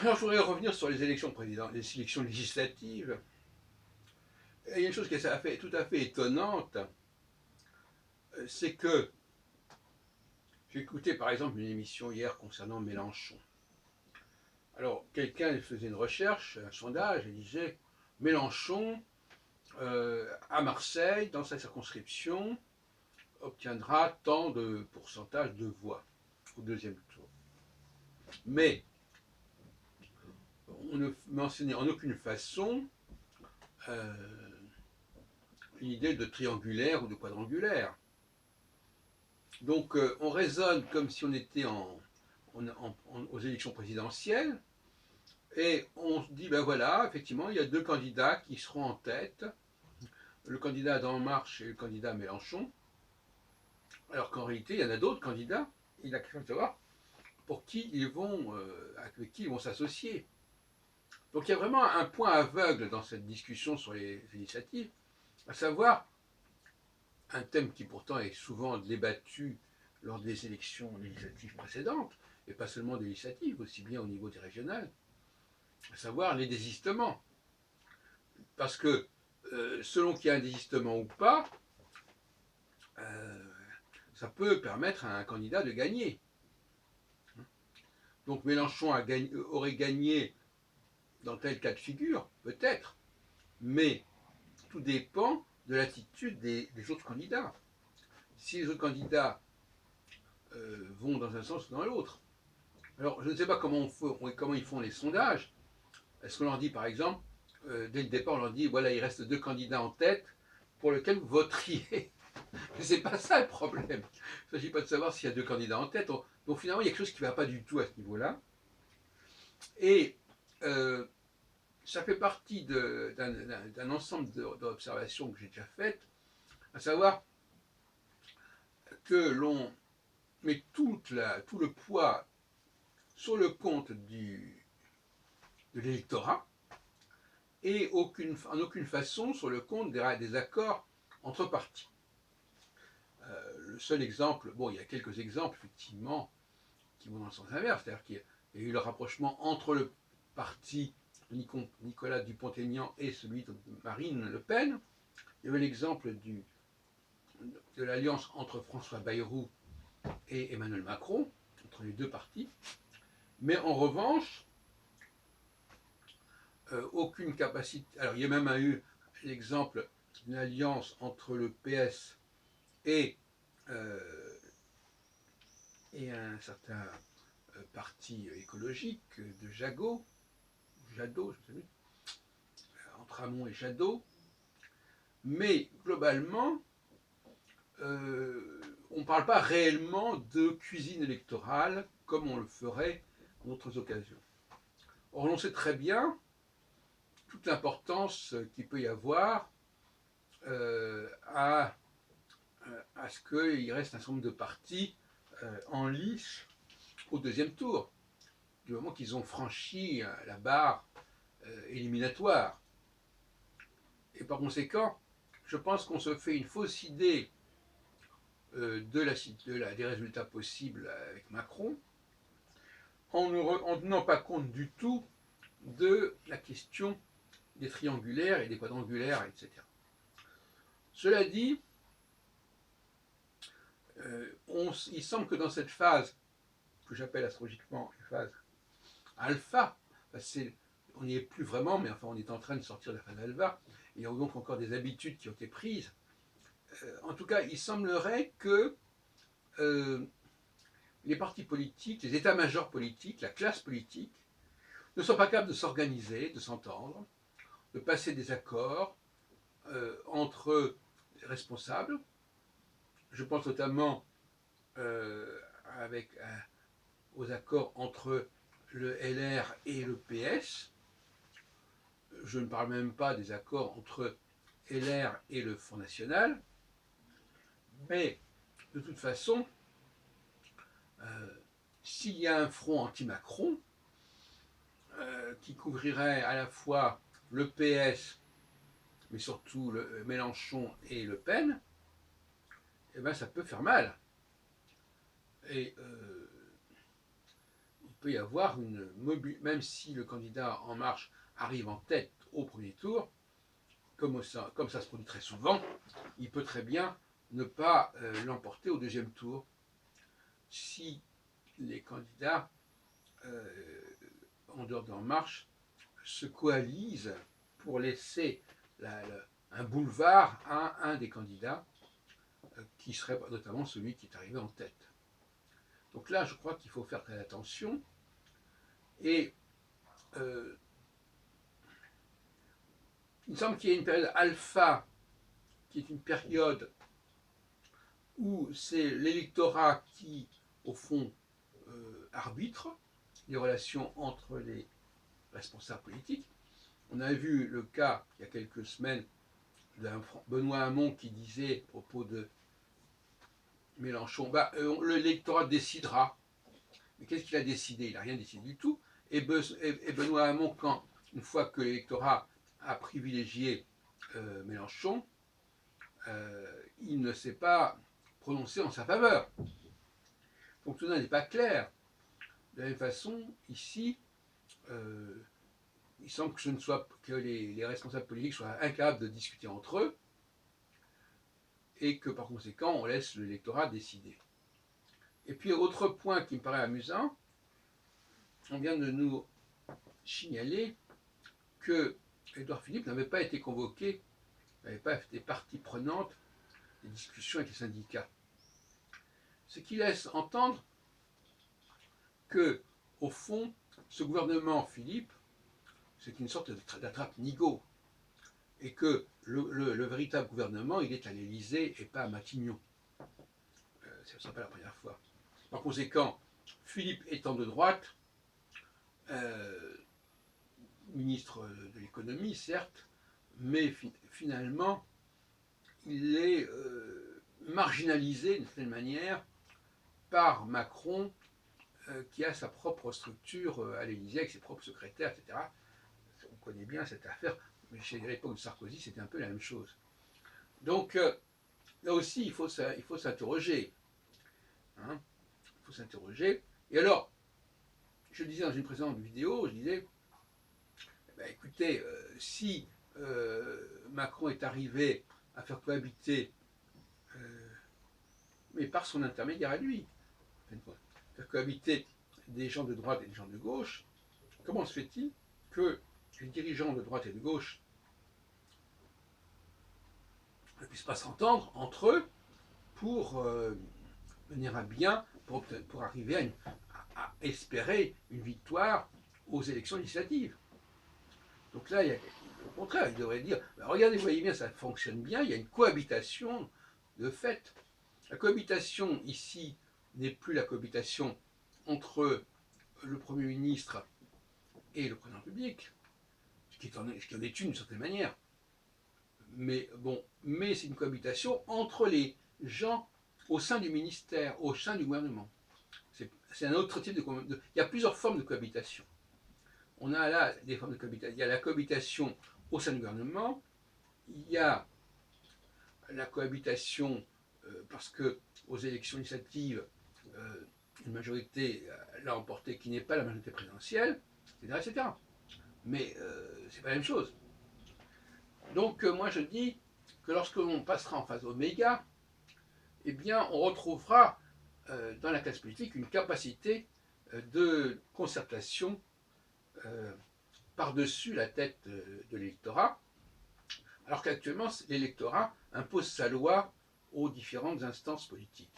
Alors, je voudrais revenir sur les élections présidentielles, les élections législatives. Il y a une chose qui est tout à fait étonnante, c'est que j'ai écouté par exemple une émission hier concernant Mélenchon. Alors, quelqu'un faisait une recherche, un sondage, et disait Mélenchon, à Marseille, dans sa circonscription, obtiendra tant de pourcentage de voix au deuxième tour. Mais on ne mentionnait en aucune façon euh, l'idée de triangulaire ou de quadrangulaire. Donc on raisonne comme si on était aux élections présidentielles, et on se dit, ben voilà, effectivement, il y a deux candidats qui seront en tête, le candidat d'En Marche et le candidat Mélenchon, alors qu'en réalité, il y en a d'autres candidats, il a question de savoir pour qui ils vont, avec qui ils vont s'associer. Donc il y a vraiment un point aveugle dans cette discussion sur les initiatives, à savoir un thème qui pourtant est souvent débattu lors des élections législatives précédentes, et pas seulement des législatives, aussi bien au niveau des régionales, à savoir les désistements. Parce que selon qu'il y a un désistement ou pas, euh, ça peut permettre à un candidat de gagner. Donc Mélenchon aurait gagné dans tel cas de figure, peut-être, mais tout dépend de l'attitude des autres candidats. Si les autres candidats vont dans un sens ou dans l'autre. Alors, je ne sais pas comment ils font les sondages. Est-ce qu'on leur dit, par exemple, dès le départ, on leur dit, voilà, il reste deux candidats en tête pour lesquels vous voteriez. Mais c'est pas ça le problème. Il ne s'agit pas de savoir s'il y a deux candidats en tête. Donc finalement, il y a quelque chose qui ne va pas du tout à ce niveau-là. Et ça fait partie d'un ensemble d'observations que j'ai déjà faites, à savoir que l'on met tout le poids sur le compte de l'électorat et en aucune façon sur le compte des accords entre partis. Le seul exemple, bon, il y a quelques exemples effectivement qui vont dans le sens inverse, c'est-à-dire qu'il y a eu le rapprochement entre le parti de Nicolas Dupont-Aignan et celui de Marine Le Pen. Il y avait l'exemple de l'alliance entre François Bayrou et Emmanuel Macron, entre les deux partis. Mais en revanche, aucune capacité. Alors, il y a même eu l'exemple d'une alliance entre le PS et, euh, et un certain parti écologique de Jadot, je ne sais plus, entre Hamon et Jadot. Mais globalement, on ne parle pas réellement de cuisine électorale comme on le ferait en d'autres occasions. Or, on sait très bien toute l'importance qu'il peut y avoir à ce qu'il reste un certain nombre de partis en lice au deuxième tour, du moment qu'ils ont franchi la barre éliminatoire. Et par conséquent, je pense qu'on se fait une fausse idée des résultats possibles avec Macron, en ne tenant pas compte du tout de la question des triangulaires et des quadrangulaires, etc. Cela dit, il semble que dans cette phase, que j'appelle astrologiquement une phase alpha, on n'y est plus vraiment, mais enfin on est en train de sortir de la phase alpha, il y a donc encore des habitudes qui ont été prises. En tout cas, il semblerait que les partis politiques, les états-majors politiques, la classe politique, ne sont pas capables de s'organiser, de s'entendre, de passer des accords entre les responsables. Je pense notamment aux accords entre le LR et le PS. Je ne parle même pas des accords entre LR et le Front National. Mais de toute façon, s'il y a un front anti-Macron, qui couvrirait à la fois le PS, mais surtout Mélenchon et Le Pen, eh ben ça peut faire mal. Et il peut y avoir même si le candidat En Marche arrive en tête au premier tour, comme ça se produit très souvent, il peut très bien ne pas l'emporter au deuxième tour si les candidats en dehors d'En Marche se coalisent pour laisser un boulevard à un des candidats qui serait notamment celui qui est arrivé en tête. Donc là, je crois qu'il faut faire très attention. Et il me semble qu'il y a une période alpha, qui est une période où c'est l'électorat qui, au fond, arbitre les relations entre les responsables politiques. On a vu le cas, il y a quelques semaines, d'un Benoît Hamon qui disait, à propos de Mélenchon, l'électorat décidera. Mais qu'est-ce qu'il a décidé? Il n'a rien décidé du tout. Et Benoît Hamon, une fois que l'électorat a privilégié Mélenchon, il ne s'est pas prononcé en sa faveur. Donc tout ça n'est pas clair. De la même façon, ici, il semble que les responsables politiques soient incapables de discuter entre eux et que par conséquent, on laisse l'électorat décider. Et puis, autre point qui me paraît amusant, on vient de nous signaler que Édouard Philippe n'avait pas été convoqué, n'avait pas été partie prenante des discussions avec les syndicats. Ce qui laisse entendre que, au fond, ce gouvernement Philippe, c'est une sorte d'attrape-nigo, et que le véritable gouvernement, il est à l'Élysée et pas à Matignon. Ce ne sera pas la première fois. Par conséquent, Philippe étant de droite, ministre de l'économie, certes, mais finalement, il est marginalisé d'une certaine manière par Macron, qui a sa propre structure à l'Élysée, avec ses propres secrétaires, etc. On connaît bien cette affaire, mais chez l'époque de Sarkozy, c'était un peu la même chose. Donc, là aussi, il faut s'interroger. Hein, il faut s'interroger. Et alors, je disais dans une précédente vidéo, je disais, écoutez, si Macron est arrivé à faire cohabiter, mais par son intermédiaire à lui, faire cohabiter des gens de droite et des gens de gauche, comment se fait-il que les dirigeants de droite et de gauche ne puissent pas s'entendre entre eux pour mener à bien, pour arriver à espérer une victoire aux élections législatives? Donc là, au contraire, il devrait dire, regardez, vous voyez bien, ça fonctionne bien, il y a une cohabitation de fait. La cohabitation ici n'est plus la cohabitation entre le Premier ministre et le Président de la République, ce qui en est une d'une certaine manière. Mais c'est une cohabitation entre les gens au sein du ministère, au sein du gouvernement. C'est un autre type de. Il y a plusieurs formes de cohabitation. On a là des formes de cohabitation. Il y a la cohabitation au sein du gouvernement, il y a la cohabitation parce que aux élections législatives, une majorité l'a emporté qui n'est pas la majorité présidentielle, etc. etc. Mais c'est pas la même chose. Donc moi je dis que lorsque l'on passera en phase oméga, eh bien on retrouvera dans la classe politique une capacité de concertation par-dessus la tête de l'électorat, alors qu'actuellement l'électorat impose sa loi aux différentes instances politiques.